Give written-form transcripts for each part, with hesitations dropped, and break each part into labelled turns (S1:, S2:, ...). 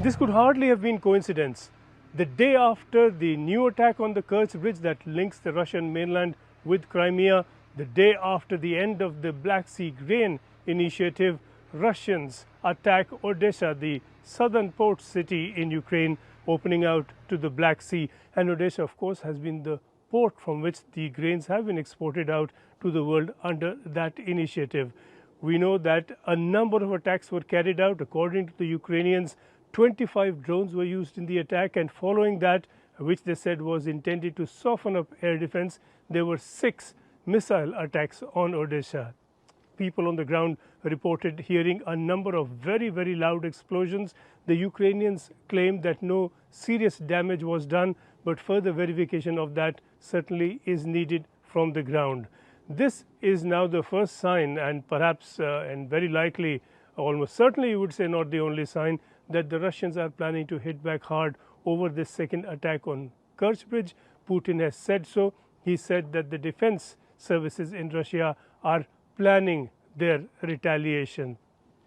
S1: This could hardly have been coincidence. The day after the new attack on the Kerch Bridge that links the Russian mainland with Crimea, the day after the end of the Black Sea grain initiative, Russians attack Odessa, the southern port city in Ukraine, opening out to the Black Sea. And Odessa, of course, has been the port from which the grains have been exported out to the world under that initiative. We know that a number of attacks were carried out. According to the Ukrainians, 25 drones were used in the attack, and following that, which they said was intended to soften up air defense, there were 6 missile attacks on Odessa. People on the ground reported hearing a number of very, very loud explosions. The Ukrainians claimed that no serious damage was done, but further verification of that certainly is needed from the ground. This is now the first sign, and perhaps and very likely, almost certainly you would say not the only sign, that the Russians are planning to hit back hard over this second attack on Kerch Bridge. Putin has said so. He said that the defense services in Russia are planning their retaliation.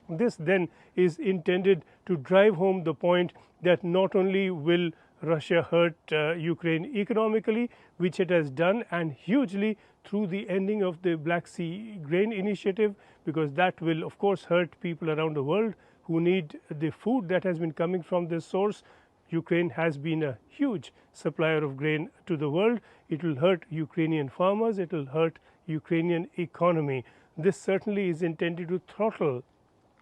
S1: This then is intended to drive home the point that not only will Russia hurt Ukraine economically, which it has done, and hugely through the ending of the Black Sea grain initiative, because that will of course hurt people around the world who need the food that has been coming from this source. Ukraine has been a huge supplier of grain to the world. It will hurt Ukrainian farmers, it will hurt Ukrainian economy. This certainly is intended to throttle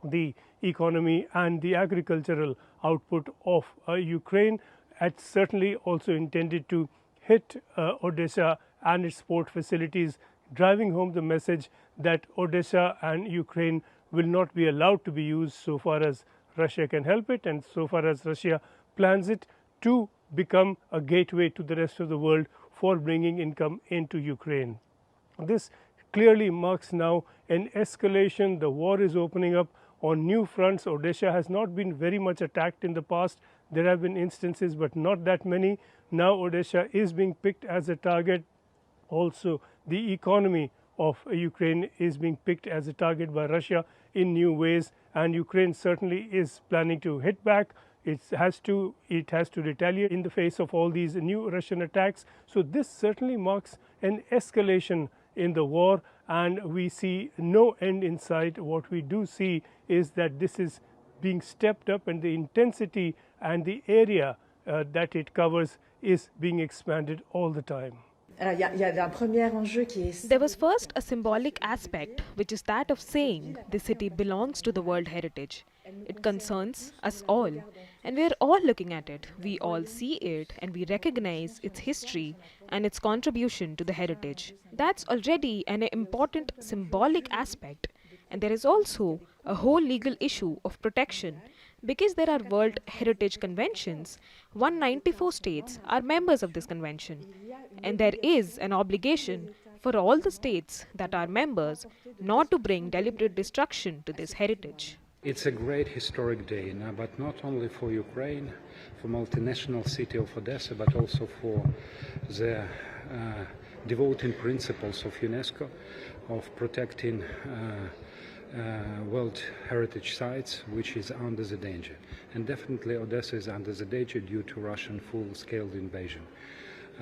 S1: the economy and the agricultural output of Ukraine. It's certainly also intended to hit Odessa and its port facilities, driving home the message that Odessa and Ukraine will not be allowed to be used so far as Russia can help it, and so far as Russia plans it to become a gateway to the rest of the world for bringing income into Ukraine. This clearly marks now an escalation. The war is opening up on new fronts. Odessa has not been very much attacked in the past. There have been instances, but not that many. Now Odessa is being picked as a target. Also, the economy of Ukraine is being picked as a target by Russia in new ways, and Ukraine certainly is planning to hit back. It has to retaliate in the face of all these new Russian attacks. So this certainly marks an escalation in the war, and we see no end in sight. What we do see is that this is being stepped up, and the intensity and the area that it covers is being expanded all the time.
S2: There was first a symbolic aspect, which is that of saying the city belongs to the World Heritage. It concerns us all, and we are all looking at it. We all see it, and we recognize its history and its contribution to the heritage. That's already an important symbolic aspect. And there is also a whole legal issue of protection, because there are World Heritage Conventions. 194 states are members of this convention, and there is an obligation for all the states that are members not to bring deliberate destruction to this heritage.
S3: It's a great historic day, but not only for Ukraine, for multinational city of Odessa, but also for the devoting principles of UNESCO of protecting World Heritage sites, which is under the danger. And definitely Odessa is under the danger due to Russian full-scale invasion.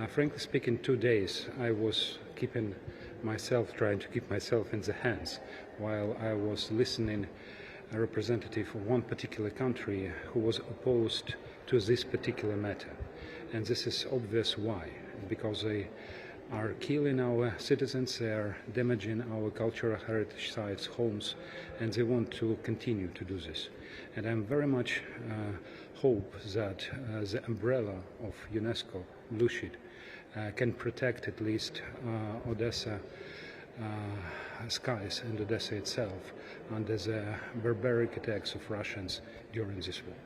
S3: Frankly speaking, 2 days I was trying to keep myself in the hands while I was listening a representative of one particular country who was opposed to this particular matter. And this is obvious why, because they are killing our citizens, they are damaging our cultural heritage sites, homes, and they want to continue to do this. And I very much hope that the umbrella of UNESCO, Lucid, can protect at least Odessa skies and Odessa itself under the barbaric attacks of Russians during this war.